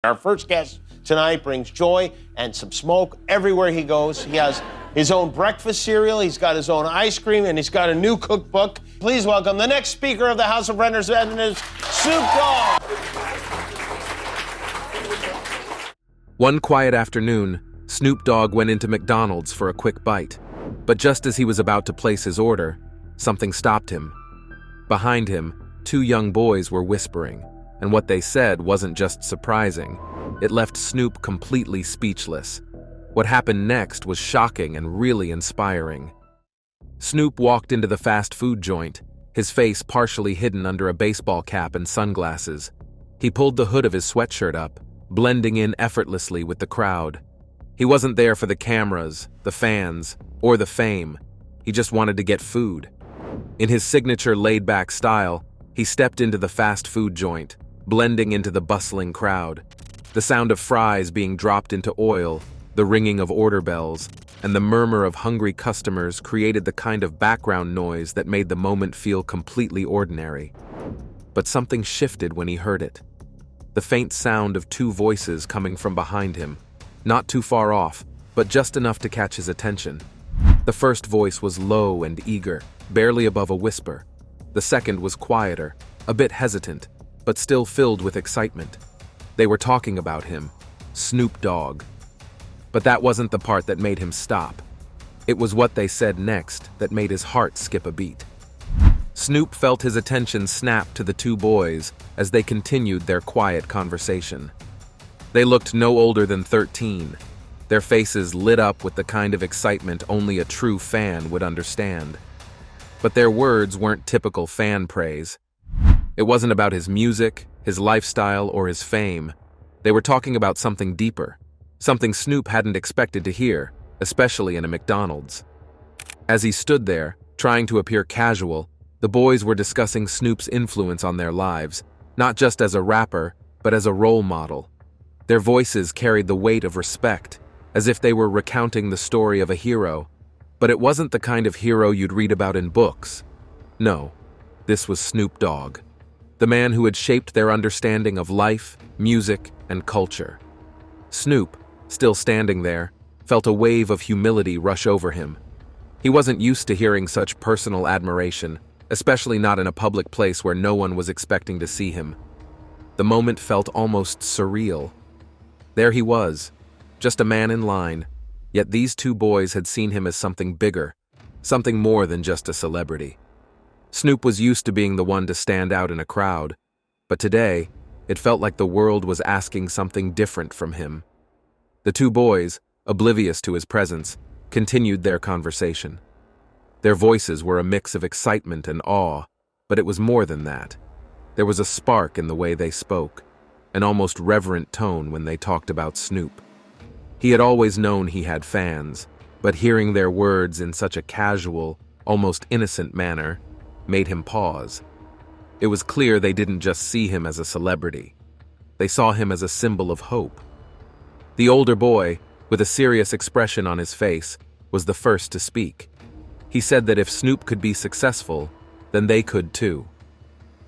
Our first guest tonight brings joy and some smoke everywhere he goes. He has his own breakfast cereal, he's got his own ice cream, and he's got a new cookbook. Please welcome the next Speaker of the House of Representatives, Snoop Dogg. One quiet afternoon, Snoop Dogg went into McDonald's for a quick bite. But just as he was about to place his order, something stopped him. Behind him, two young boys were whispering, and what they said wasn't just surprising. It left Snoop completely speechless. What happened next was shocking and really inspiring. Snoop walked into the fast food joint, his face partially hidden under a baseball cap and sunglasses. He pulled the hood of his sweatshirt up, blending in effortlessly with the crowd. He wasn't there for the cameras, the fans, or the fame. He just wanted to get food. In his signature laid-back style, he stepped into the fast food joint, blending into the bustling crowd. The sound of fries being dropped into oil, the ringing of order bells, and the murmur of hungry customers created the kind of background noise that made the moment feel completely ordinary. But something shifted when he heard it. The faint sound of two voices coming from behind him, not too far off, but just enough to catch his attention. The first voice was low and eager, barely above a whisper. The second was quieter, a bit hesitant, but still filled with excitement. They were talking about him, Snoop Dogg. But that wasn't the part that made him stop. It was what they said next that made his heart skip a beat. Snoop felt his attention snap to the two boys as they continued their quiet conversation. They looked no older than 13. Their faces lit up with the kind of excitement only a true fan would understand. But their words weren't typical fan praise. It wasn't about his music, his lifestyle, or his fame. They were talking about something deeper, something Snoop hadn't expected to hear, especially in a McDonald's. As he stood there, trying to appear casual, the boys were discussing Snoop's influence on their lives, not just as a rapper, but as a role model. Their voices carried the weight of respect, as if they were recounting the story of a hero. But it wasn't the kind of hero you'd read about in books. No, this was Snoop Dogg, the man who had shaped their understanding of life, music, and culture. Snoop, still standing there, felt a wave of humility rush over him. He wasn't used to hearing such personal admiration, especially not in a public place where no one was expecting to see him. The moment felt almost surreal. There he was, just a man in line, yet these two boys had seen him as something bigger, something more than just a celebrity. Snoop was used to being the one to stand out in a crowd, but today, it felt like the world was asking something different from him. The two boys, oblivious to his presence, continued their conversation. Their voices were a mix of excitement and awe, but it was more than that. There was a spark in the way they spoke, an almost reverent tone when they talked about Snoop. He had always known he had fans, but hearing their words in such a casual, almost innocent manner made him pause. It was clear they didn't just see him as a celebrity. They saw him as a symbol of hope. The older boy, with a serious expression on his face, was the first to speak. He said that if Snoop could be successful, then they could too.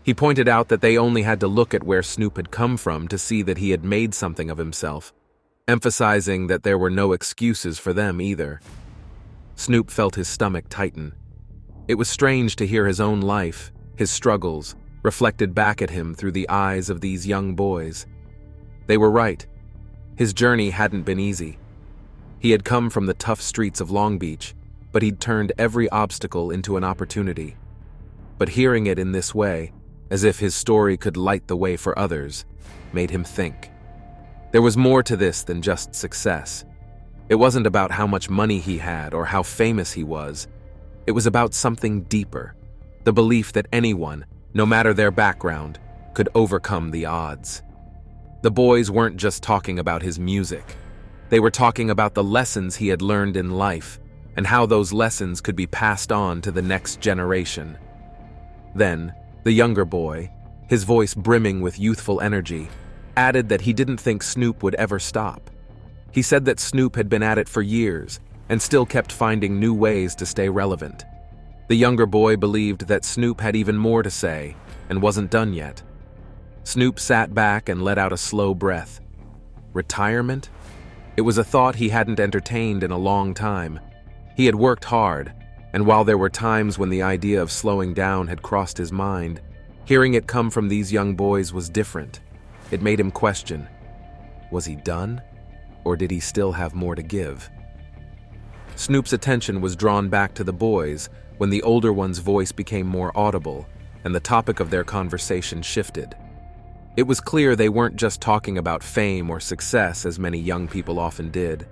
He pointed out that they only had to look at where Snoop had come from to see that he had made something of himself, emphasizing that there were no excuses for them either. Snoop felt his stomach tighten. It was strange to hear his own life, his struggles, reflected back at him through the eyes of these young boys. They were right. His journey hadn't been easy. He had come from the tough streets of Long Beach, but he'd turned every obstacle into an opportunity. But hearing it in this way, as if his story could light the way for others, made him think. There was more to this than just success. It wasn't about how much money he had or how famous he was. It was about something deeper, the belief that anyone, no matter their background, could overcome the odds. The boys weren't just talking about his music. They were talking about the lessons he had learned in life and how those lessons could be passed on to the next generation. Then, the younger boy, his voice brimming with youthful energy, added that he didn't think Snoop would ever stop. He said that Snoop had been at it for years and still kept finding new ways to stay relevant. The younger boy believed that Snoop had even more to say and wasn't done yet. Snoop sat back and let out a slow breath, Retirement? It was a thought he hadn't entertained in a long time. He had worked hard, and while there were times when the idea of slowing down had crossed his mind, hearing it come from these young boys was different. It made him question, was he done? Or did he still have more to give? Snoop's attention was drawn back to the boys when the older one's voice became more audible and the topic of their conversation shifted. It was clear they weren't just talking about fame or success as many young people often did.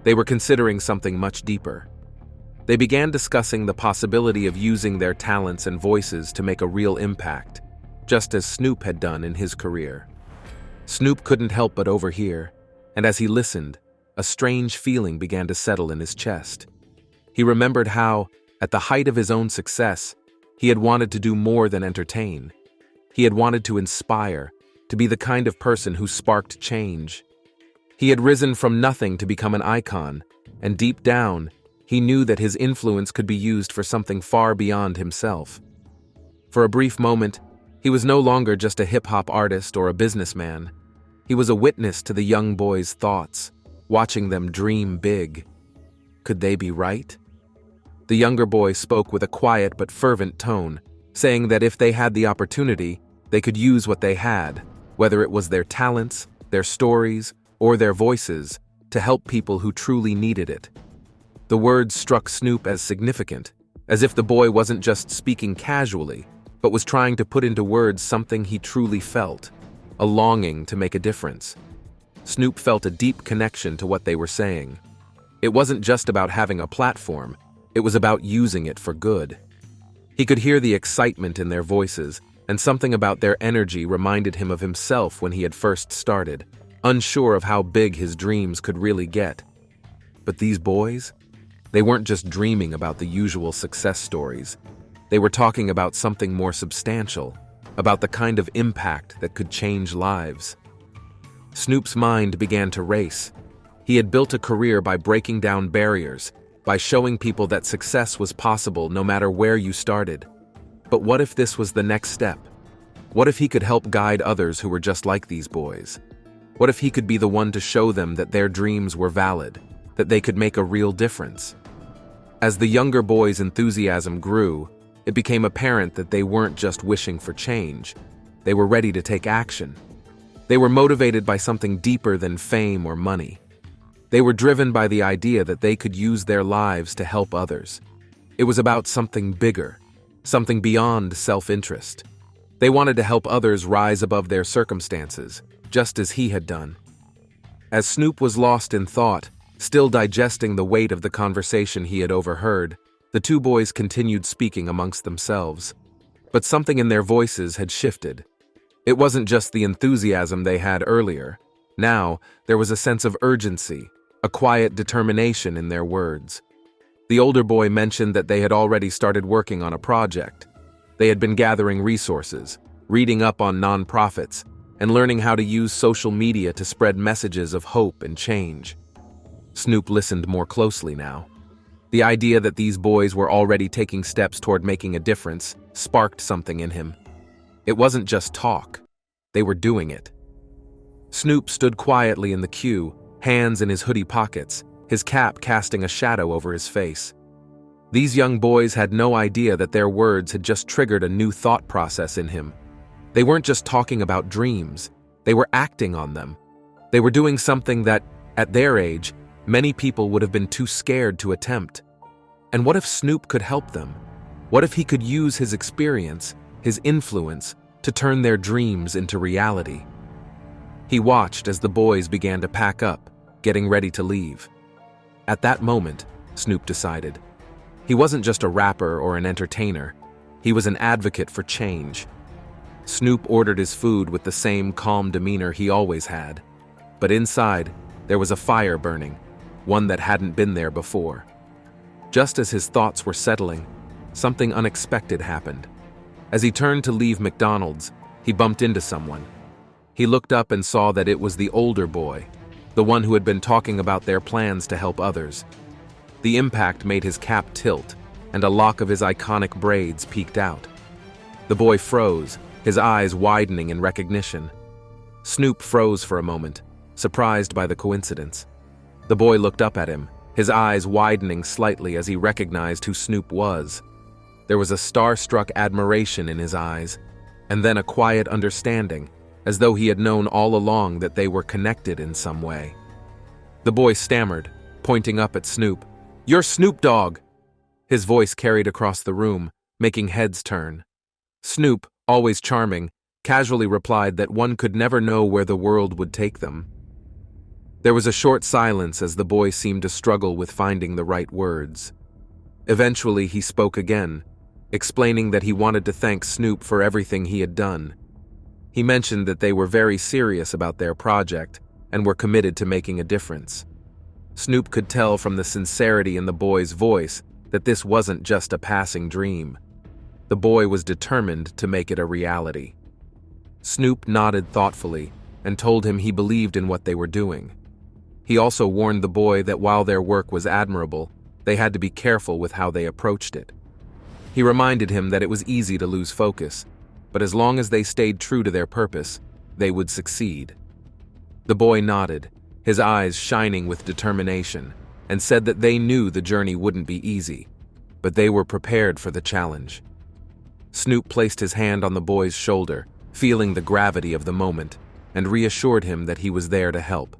They were considering something much deeper. They began discussing the possibility of using their talents and voices to make a real impact, just as Snoop had done in his career. Snoop couldn't help but overhear, and as he listened, a strange feeling began to settle in his chest. He remembered how, at the height of his own success, he had wanted to do more than entertain. He had wanted to inspire, to be the kind of person who sparked change. He had risen from nothing to become an icon, and deep down, he knew that his influence could be used for something far beyond himself. For a brief moment, he was no longer just a hip-hop artist or a businessman. He was a witness to the young boys' thoughts, watching them dream big. Could they be right? The younger boy spoke with a quiet but fervent tone, saying that if they had the opportunity, they could use what they had, whether it was their talents, their stories, or their voices, to help people who truly needed it. The words struck Snoop as significant, as if the boy wasn't just speaking casually, but was trying to put into words something he truly felt, a longing to make a difference. Snoop felt a deep connection to what they were saying. It wasn't just about having a platform, it was about using it for good. He could hear the excitement in their voices, and something about their energy reminded him of himself when he had first started, unsure of how big his dreams could really get. But these boys? They weren't just dreaming about the usual success stories. They were talking about something more substantial, about the kind of impact that could change lives. Snoop's mind began to race. He had built a career by breaking down barriers, by showing people that success was possible no matter where you started. But what if this was the next step? What if he could help guide others who were just like these boys? What if he could be the one to show them that their dreams were valid, that they could make a real difference? As the younger boys' enthusiasm grew, it became apparent that they weren't just wishing for change. They were ready to take action. They were motivated by something deeper than fame or money. They were driven by the idea that they could use their lives to help others. It was about something bigger, something beyond self-interest. They wanted to help others rise above their circumstances, just as he had done. As Snoop was lost in thought, still digesting the weight of the conversation he had overheard, the two boys continued speaking amongst themselves. But something in their voices had shifted. It wasn't just the enthusiasm they had earlier. Now, there was a sense of urgency, a quiet determination in their words. The older boy mentioned that they had already started working on a project. They had been gathering resources, reading up on nonprofits, and learning how to use social media to spread messages of hope and change. Snoop listened more closely now. The idea that these boys were already taking steps toward making a difference sparked something in him. It wasn't just talk. They were doing it. Snoop stood quietly in the queue, hands in his hoodie pockets, his cap casting a shadow over his face. These young boys had no idea that their words had just triggered a new thought process in him. They weren't just talking about dreams, they were acting on them. They were doing something that, at their age, many people would have been too scared to attempt. And what if Snoop could help them? What if he could use his experience, his influence, to turn their dreams into reality? He watched as the boys began to pack up, getting ready to leave. At that moment, Snoop decided, he wasn't just a rapper or an entertainer, he was an advocate for change. Snoop ordered his food with the same calm demeanor he always had. But inside, there was a fire burning, one that hadn't been there before. Just as his thoughts were settling, something unexpected happened. As he turned to leave McDonald's, he bumped into someone. He looked up and saw that it was the older boy, the one who had been talking about their plans to help others. The impact made his cap tilt, and a lock of his iconic braids peeked out. The boy froze, his eyes widening in recognition. Snoop froze for a moment, surprised by the coincidence. The boy looked up at him, his eyes widening slightly as he recognized who Snoop was. There was a starstruck admiration in his eyes, and then a quiet understanding, as though he had known all along that they were connected in some way. The boy stammered, pointing up at Snoop. "You're Snoop Dogg!" His voice carried across the room, making heads turn. Snoop, always charming, casually replied that one could never know where the world would take them. There was a short silence as the boy seemed to struggle with finding the right words. Eventually, he spoke again, explaining that he wanted to thank Snoop for everything he had done. He mentioned that they were very serious about their project and were committed to making a difference. Snoop could tell from the sincerity in the boy's voice that this wasn't just a passing dream. The boy was determined to make it a reality. Snoop nodded thoughtfully and told him he believed in what they were doing. He also warned the boy that while their work was admirable, they had to be careful with how they approached it. He reminded him that it was easy to lose focus, but as long as they stayed true to their purpose, they would succeed. The boy nodded, his eyes shining with determination, and said that they knew the journey wouldn't be easy, but they were prepared for the challenge. Snoop placed his hand on the boy's shoulder, feeling the gravity of the moment, and reassured him that he was there to help.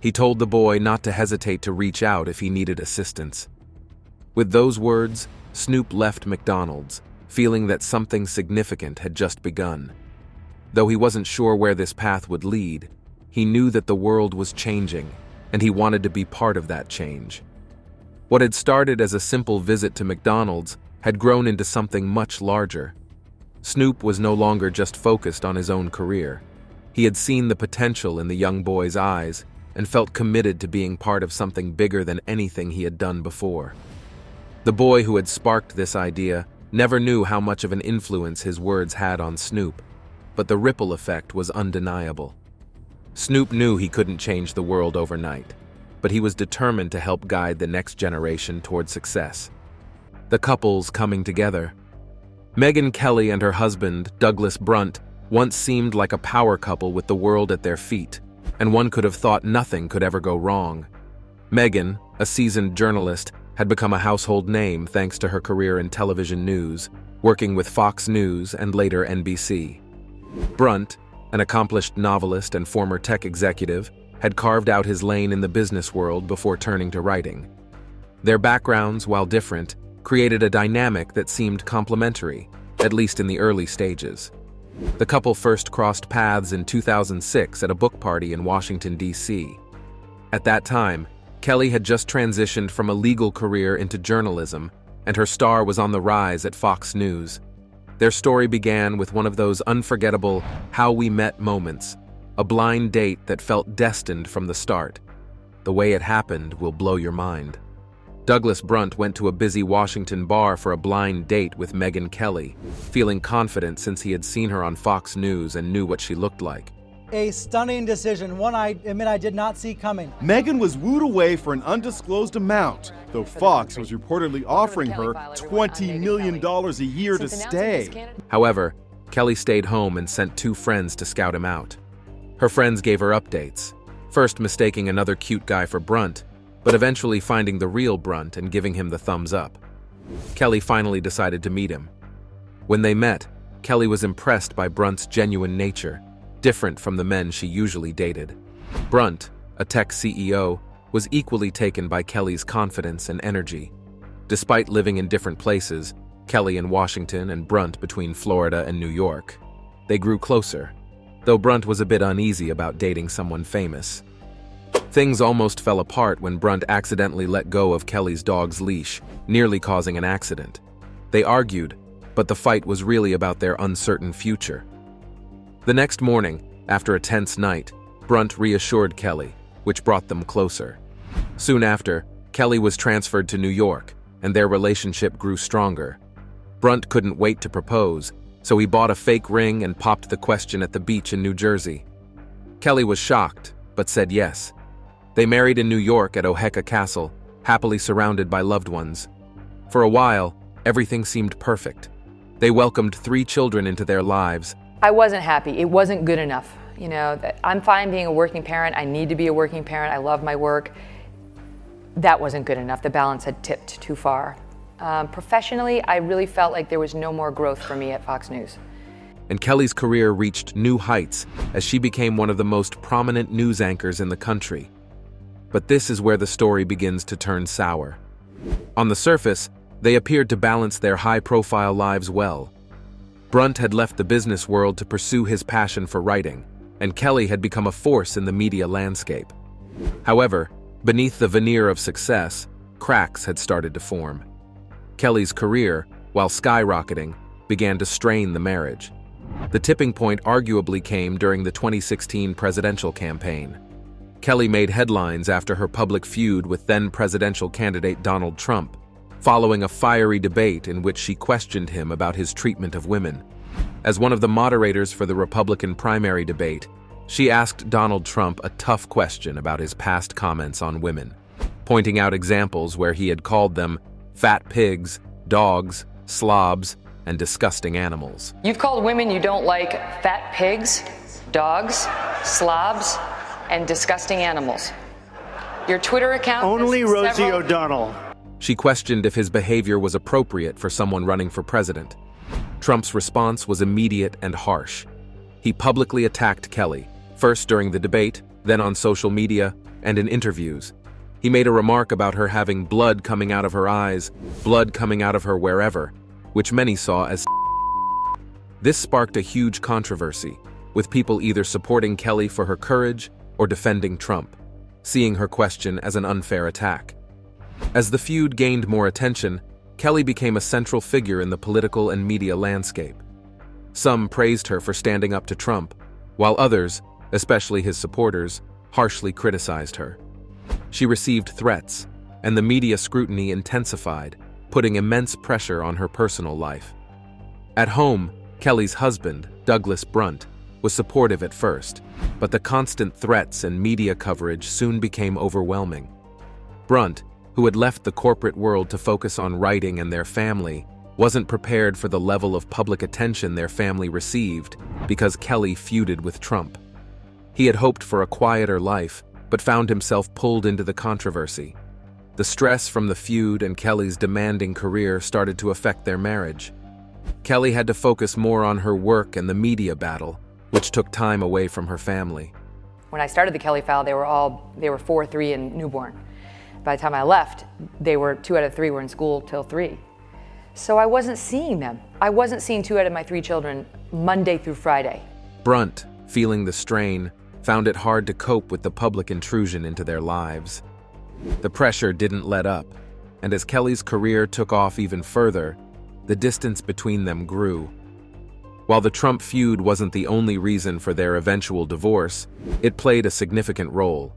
He told the boy not to hesitate to reach out if he needed assistance. With those words, Snoop left McDonald's, feeling that something significant had just begun. Though he wasn't sure where this path would lead, he knew that the world was changing, and he wanted to be part of that change. What had started as a simple visit to McDonald's had grown into something much larger. Snoop was no longer just focused on his own career. He had seen the potential in the young boy's eyes and felt committed to being part of something bigger than anything he had done before. The boy who had sparked this idea never knew how much of an influence his words had on Snoop, but the ripple effect was undeniable. Snoop knew he couldn't change the world overnight, but he was determined to help guide the next generation toward success. The couple's coming together. Megyn Kelly and her husband, Douglas Brunt, once seemed like a power couple with the world at their feet, and one could have thought nothing could ever go wrong. Megyn, a seasoned journalist, had become a household name thanks to her career in television news, working with Fox News and later NBC. Brunt, an accomplished novelist and former tech executive, had carved out his lane in the business world before turning to writing. Their backgrounds, while different, created a dynamic that seemed complementary, at least in the early stages. The couple first crossed paths in 2006 at a book party in Washington, D.C. At that time, Kelly had just transitioned from a legal career into journalism, and her star was on the rise at Fox News. Their story began with one of those unforgettable how we met moments, a blind date that felt destined from the start. The way it happened will blow your mind. Douglas Brunt went to a busy Washington bar for a blind date with Megyn Kelly, feeling confident since he had seen her on Fox News and knew what she looked like. A stunning decision, one I admit I did not see coming. Megyn was wooed away for an undisclosed amount, though Fox was reportedly offering her $20 million a year to stay. However, Kelly stayed home and sent 2 friends to scout him out. Her friends gave her updates, first mistaking another cute guy for Brunt, but eventually finding the real Brunt and giving him the thumbs up. Kelly finally decided to meet him. When they met, Kelly was impressed by Brunt's genuine nature, different from the men she usually dated. Brunt, a tech CEO, was equally taken by Kelly's confidence and energy. Despite living in different places, Kelly in Washington and Brunt between Florida and New York, they grew closer, though Brunt was a bit uneasy about dating someone famous. Things almost fell apart when Brunt accidentally let go of Kelly's dog's leash, nearly causing an accident. They argued, but the fight was really about their uncertain future. The next morning, after a tense night, Brunt reassured Kelly, which brought them closer. Soon after, Kelly was transferred to New York, and their relationship grew stronger. Brunt couldn't wait to propose, so he bought a fake ring and popped the question at the beach in New Jersey. Kelly was shocked, but said yes. They married in New York at Oheka Castle, happily surrounded by loved ones. For a while, everything seemed perfect. They welcomed 3 children into their lives. I wasn't happy. It wasn't good enough. You know, that I'm fine being a working parent. I need to be a working parent. I love my work. That wasn't good enough. The balance had tipped too far. Professionally, I really felt like there was no more growth for me at Fox News. And Kelly's career reached new heights as she became one of the most prominent news anchors in the country. But this is where the story begins to turn sour. On the surface, they appeared to balance their high-profile lives well. Brunt had left the business world to pursue his passion for writing, and Kelly had become a force in the media landscape. However, beneath the veneer of success, cracks had started to form. Kelly's career, while skyrocketing, began to strain the marriage. The tipping point arguably came during the 2016 presidential campaign. Kelly made headlines after her public feud with then-presidential candidate Donald Trump, following a fiery debate in which she questioned him about his treatment of women. As one of the moderators for the Republican primary debate, she asked Donald Trump a tough question about his past comments on women, pointing out examples where he had called them fat pigs, dogs, slobs, and disgusting animals. You've called women you don't like fat pigs, dogs, slobs, and disgusting animals. Your Twitter account— Only Rosie O'Donnell. She questioned if his behavior was appropriate for someone running for president. Trump's response was immediate and harsh. He publicly attacked Kelly, first during the debate, then on social media, and in interviews. He made a remark about her having blood coming out of her eyes, blood coming out of her wherever, which many saw as This sparked a huge controversy, with people either supporting Kelly for her courage or defending Trump, seeing her question as an unfair attack. As the feud gained more attention, Kelly became a central figure in the political and media landscape. Some praised her for standing up to Trump, while others, especially his supporters, harshly criticized her. She received threats, and the media scrutiny intensified, putting immense pressure on her personal life. At home, Kelly's husband, Douglas Brunt, was supportive at first, but the constant threats and media coverage soon became overwhelming. Brunt, who had left the corporate world to focus on writing and their family, wasn't prepared for the level of public attention their family received because Kelly feuded with Trump. He had hoped for a quieter life, but found himself pulled into the controversy. The stress from the feud and Kelly's demanding career started to affect their marriage. Kelly had to focus more on her work and the media battle, which took time away from her family. When I started the Kelly File, they were 4, 3, and newborn. By the time I left, 2 out of 3 were in school till 3. So I wasn't seeing them. I wasn't seeing 2 out of my 3 children Monday through Friday. Brunt, feeling the strain, found it hard to cope with the public intrusion into their lives. The pressure didn't let up, and as Kelly's career took off even further, the distance between them grew. While the Trump feud wasn't the only reason for their eventual divorce, it played a significant role.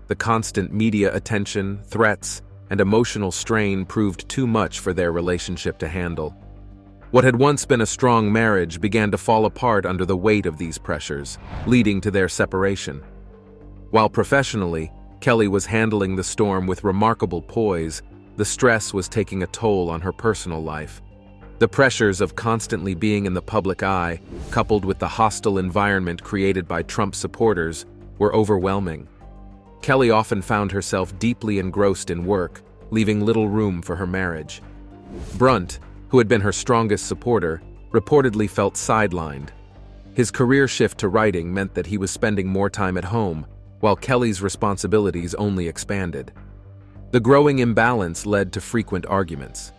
The constant media attention, threats, and emotional strain proved too much for their relationship to handle. What had once been a strong marriage began to fall apart under the weight of these pressures, leading to their separation. While professionally, Kelly was handling the storm with remarkable poise, the stress was taking a toll on her personal life. The pressures of constantly being in the public eye, coupled with the hostile environment created by Trump supporters, were overwhelming. Kelly often found herself deeply engrossed in work, leaving little room for her marriage. Brunt, who had been her strongest supporter, reportedly felt sidelined. His career shift to writing meant that he was spending more time at home, while Kelly's responsibilities only expanded. The growing imbalance led to frequent arguments.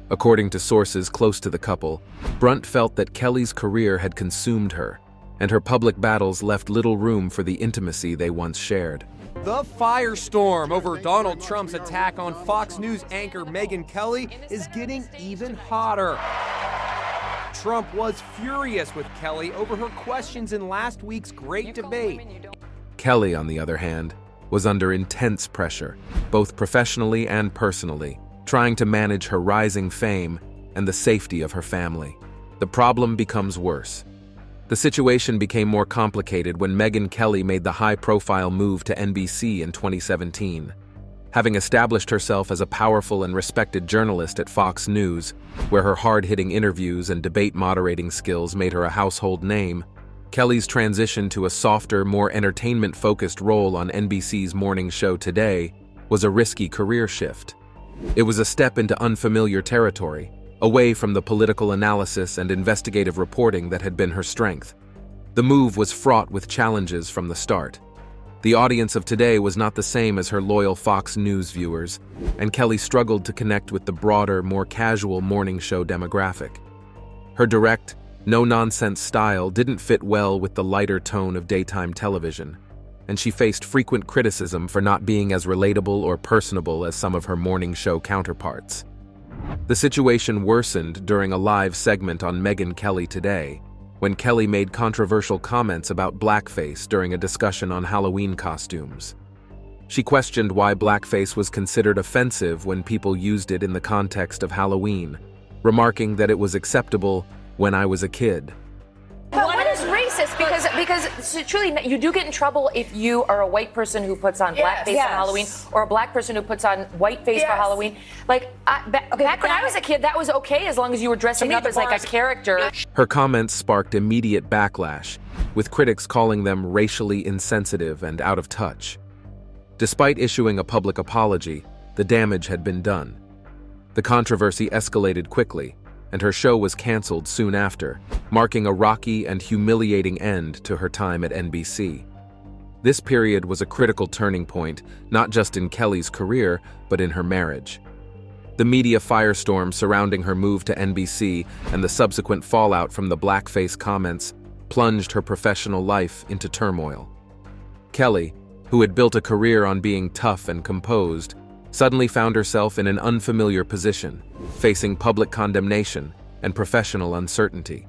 According to sources close to the couple, Brunt felt that Kelly's career had consumed her, and her public battles left little room for the intimacy they once shared. The firestorm over Donald Trump's attack on Fox News anchor Megyn Kelly is getting even hotter. Trump was furious with Kelly over her questions in last week's great debate. Kelly, on the other hand, was under intense pressure, both professionally and personally, trying to manage her rising fame and the safety of her family. The problem becomes worse. The situation became more complicated when Megyn Kelly made the high-profile move to NBC in 2017. Having established herself as a powerful and respected journalist at Fox News, where her hard-hitting interviews and debate moderating skills made her a household name, Kelly's transition to a softer, more entertainment-focused role on NBC's morning show Today was a risky career shift. It was a step into unfamiliar territory, away from the political analysis and investigative reporting that had been her strength. The move was fraught with challenges from the start. The audience of Today was not the same as her loyal Fox News viewers, and Kelly struggled to connect with the broader, more casual morning show demographic. Her direct, no-nonsense style didn't fit well with the lighter tone of daytime television, and she faced frequent criticism for not being as relatable or personable as some of her morning show counterparts. The situation worsened during a live segment on Megyn Kelly Today, when Kelly made controversial comments about blackface during a discussion on Halloween costumes. She questioned why blackface was considered offensive when people used it in the context of Halloween, remarking that it was acceptable when I was a kid. But what is racist? Because truly, you do get in trouble if you are a white person who puts on blackface on Halloween, or a black person who puts on whiteface for Halloween. Like, back when I was a kid, that was okay as long as you were dressing up as like a character. Her comments sparked immediate backlash, with critics calling them racially insensitive and out of touch. Despite issuing a public apology, the damage had been done. The controversy escalated quickly, and her show was canceled soon after, marking a rocky and humiliating end to her time at NBC. This period was a critical turning point, not just in Kelly's career, but in her marriage. The media firestorm surrounding her move to NBC and the subsequent fallout from the blackface comments plunged her professional life into turmoil. Kelly, who had built a career on being tough and composed, suddenly found herself in an unfamiliar position, facing public condemnation and professional uncertainty.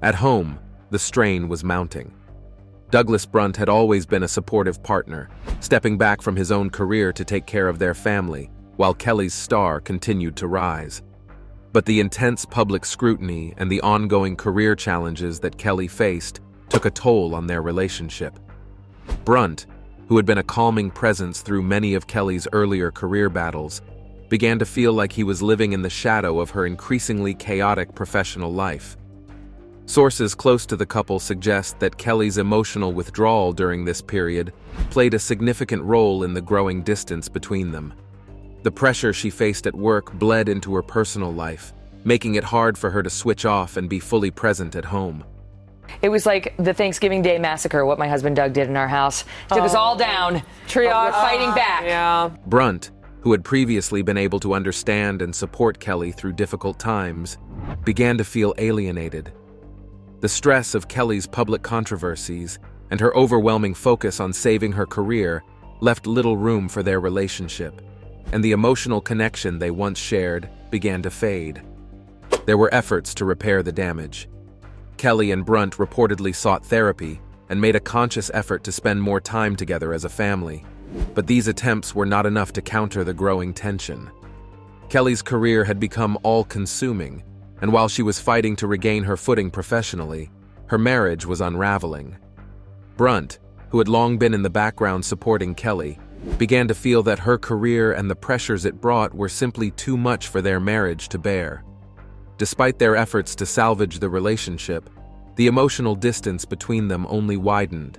At home, the strain was mounting. Douglas Brunt had always been a supportive partner, stepping back from his own career to take care of their family, while Kelly's star continued to rise. But the intense public scrutiny and the ongoing career challenges that Kelly faced took a toll on their relationship. Brunt, who had been a calming presence through many of Kelly's earlier career battles, began to feel like he was living in the shadow of her increasingly chaotic professional life. Sources close to the couple suggest that Kelly's emotional withdrawal during this period played a significant role in the growing distance between them. The pressure she faced at work bled into her personal life, making it hard for her to switch off and be fully present at home. It was like the Thanksgiving Day massacre, what my husband Doug did in our house. Took us all down. Triage. We're fighting back. Yeah. Brunt, who had previously been able to understand and support Kelly through difficult times, began to feel alienated. The stress of Kelly's public controversies and her overwhelming focus on saving her career left little room for their relationship, and the emotional connection they once shared began to fade. There were efforts to repair the damage. Kelly and Brunt reportedly sought therapy and made a conscious effort to spend more time together as a family, but these attempts were not enough to counter the growing tension. Kelly's career had become all-consuming, and while she was fighting to regain her footing professionally, her marriage was unraveling. Brunt, who had long been in the background supporting Kelly, began to feel that her career and the pressures it brought were simply too much for their marriage to bear. Despite their efforts to salvage the relationship, the emotional distance between them only widened.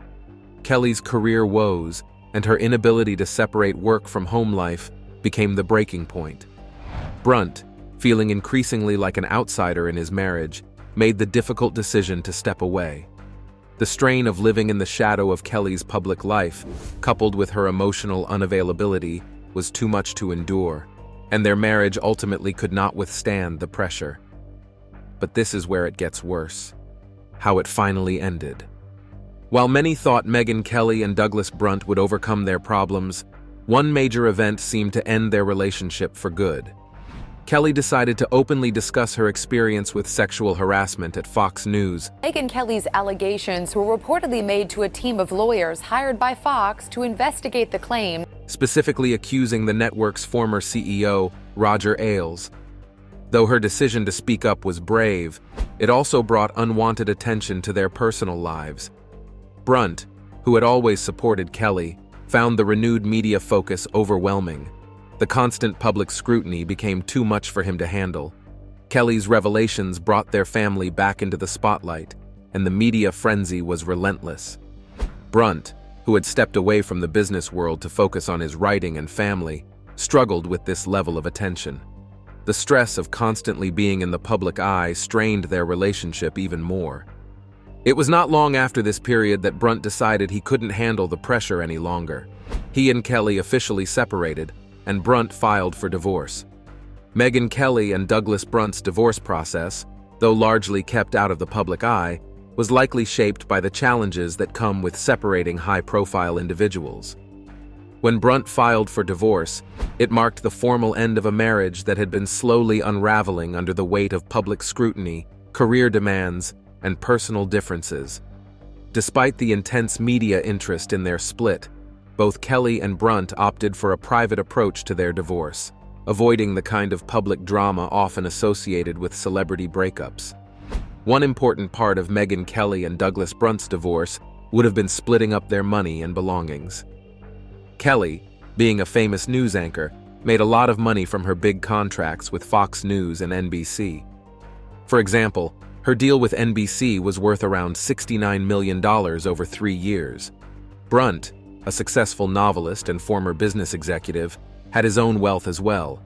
Kelly's career woes and her inability to separate work from home life became the breaking point. Brunt, feeling increasingly like an outsider in his marriage, made the difficult decision to step away. The strain of living in the shadow of Kelly's public life, coupled with her emotional unavailability, was too much to endure, and their marriage ultimately could not withstand the pressure. But this is where it gets worse: how it finally ended. While many thought Megyn Kelly and Douglas Brunt would overcome their problems, one major event seemed to end their relationship for good. Kelly decided to openly discuss her experience with sexual harassment at Fox News. Megyn Kelly's allegations were reportedly made to a team of lawyers hired by Fox to investigate the claim, specifically accusing the network's former CEO, Roger Ailes. Though her decision to speak up was brave, it also brought unwanted attention to their personal lives. Brunt, who had always supported Kelly, found the renewed media focus overwhelming. The constant public scrutiny became too much for him to handle. Kelly's revelations brought their family back into the spotlight, and the media frenzy was relentless. Brunt, who had stepped away from the business world to focus on his writing and family, struggled with this level of attention. The stress of constantly being in the public eye strained their relationship even more. It was not long after this period that Brunt decided he couldn't handle the pressure any longer. He and Kelly officially separated, and Brunt filed for divorce. Megyn Kelly and Douglas Brunt's divorce process, though largely kept out of the public eye, was likely shaped by the challenges that come with separating high-profile individuals. When Brunt filed for divorce, it marked the formal end of a marriage that had been slowly unraveling under the weight of public scrutiny, career demands, and personal differences. Despite the intense media interest in their split, both Kelly and Brunt opted for a private approach to their divorce, avoiding the kind of public drama often associated with celebrity breakups. One important part of Megyn Kelly and Douglas Brunt's divorce would have been splitting up their money and belongings. Kelly, being a famous news anchor, made a lot of money from her big contracts with Fox News and NBC. For example, her deal with NBC was worth around $69 million over 3 years. Brunt, a successful novelist and former business executive, had his own wealth as well.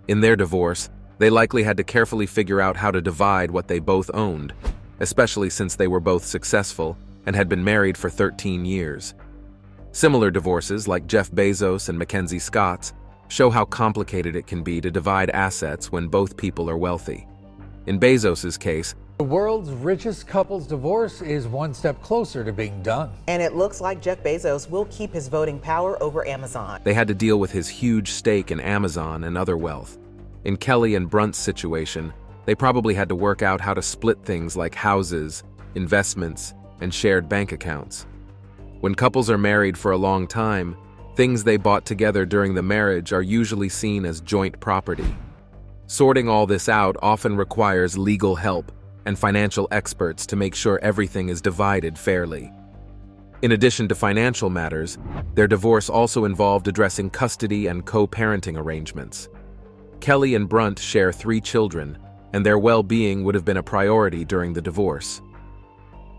In their divorce, they likely had to carefully figure out how to divide what they both owned, especially since they were both successful and had been married for 13 years. Similar divorces, like Jeff Bezos and Mackenzie Scott's, show how complicated it can be to divide assets when both people are wealthy. In Bezos's case, the world's richest couple's divorce is one step closer to being done. And it looks like Jeff Bezos will keep his voting power over Amazon. They had to deal with his huge stake in Amazon and other wealth. In Kelly and Brunt's situation, they probably had to work out how to split things like houses, investments, and shared bank accounts. When couples are married for a long time, things they bought together during the marriage are usually seen as joint property. Sorting all this out often requires legal help and financial experts to make sure everything is divided fairly. In addition to financial matters, their divorce also involved addressing custody and co-parenting arrangements. Kelly and Brunt share 3 children, and their well-being would have been a priority during the divorce.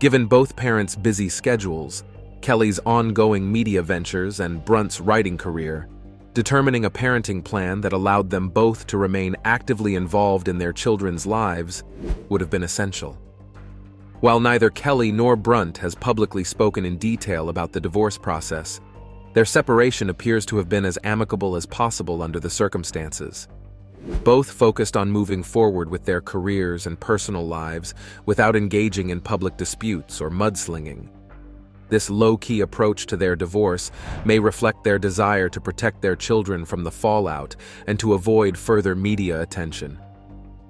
Given both parents' busy schedules, Kelly's ongoing media ventures and Brunt's writing career, determining a parenting plan that allowed them both to remain actively involved in their children's lives would have been essential. While neither Kelly nor Brunt has publicly spoken in detail about the divorce process, their separation appears to have been as amicable as possible under the circumstances. Both focused on moving forward with their careers and personal lives without engaging in public disputes or mudslinging. This low-key approach to their divorce may reflect their desire to protect their children from the fallout and to avoid further media attention.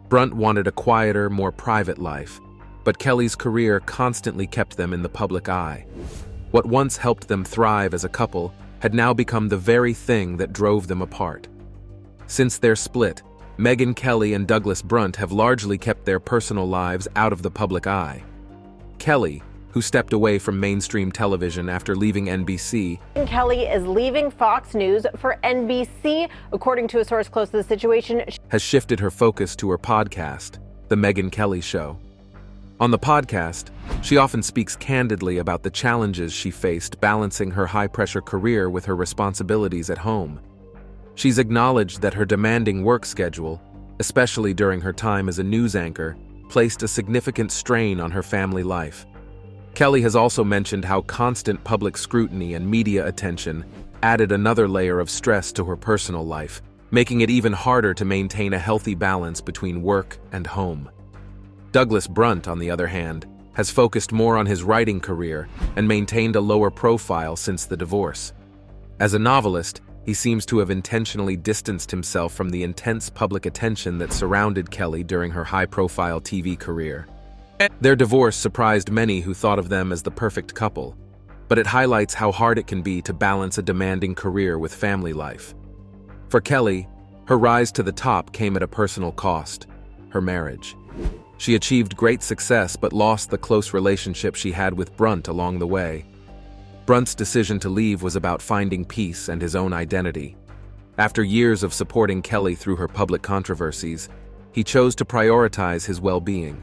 Brunt wanted a quieter, more private life, but Kelly's career constantly kept them in the public eye. What once helped them thrive as a couple had now become the very thing that drove them apart. Since their split, Megyn Kelly and Douglas Brunt have largely kept their personal lives out of the public eye. Kelly, who stepped away from mainstream television after leaving NBC. Kelly is leaving Fox News for NBC, according to a source close to the situation. Has shifted her focus to her podcast, The Megyn Kelly Show. On the podcast, she often speaks candidly about the challenges she faced balancing her high-pressure career with her responsibilities at home. She's acknowledged that her demanding work schedule, especially during her time as a news anchor, placed a significant strain on her family life. Kelly has also mentioned how constant public scrutiny and media attention added another layer of stress to her personal life, making it even harder to maintain a healthy balance between work and home. Douglas Brunt, on the other hand, has focused more on his writing career and maintained a lower profile since the divorce. As a novelist, he seems to have intentionally distanced himself from the intense public attention that surrounded Kelly during her high-profile TV career. Their divorce surprised many who thought of them as the perfect couple, but it highlights how hard it can be to balance a demanding career with family life. For Kelly, her rise to the top came at a personal cost: her marriage. She achieved great success but lost the close relationship she had with Brunt along the way. Brunt's decision to leave was about finding peace and his own identity. After years of supporting Kelly through her public controversies, he chose to prioritize his well-being.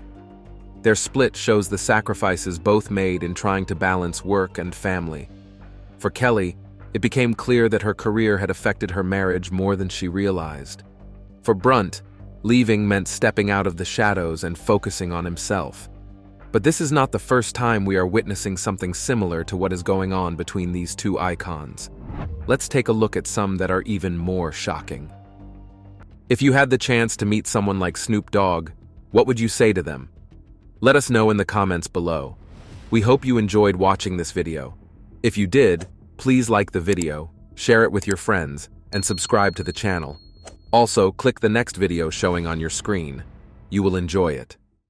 Their split shows the sacrifices both made in trying to balance work and family. For Kelly, it became clear that her career had affected her marriage more than she realized. For Brunt, leaving meant stepping out of the shadows and focusing on himself. But this is not the first time we are witnessing something similar to what is going on between these two icons. Let's take a look at some that are even more shocking. If you had the chance to meet someone like Snoop Dogg, what would you say to them? Let us know in the comments below. We hope you enjoyed watching this video. If you did, please like the video, share it with your friends, and subscribe to the channel. Also, click the next video showing on your screen. You will enjoy it.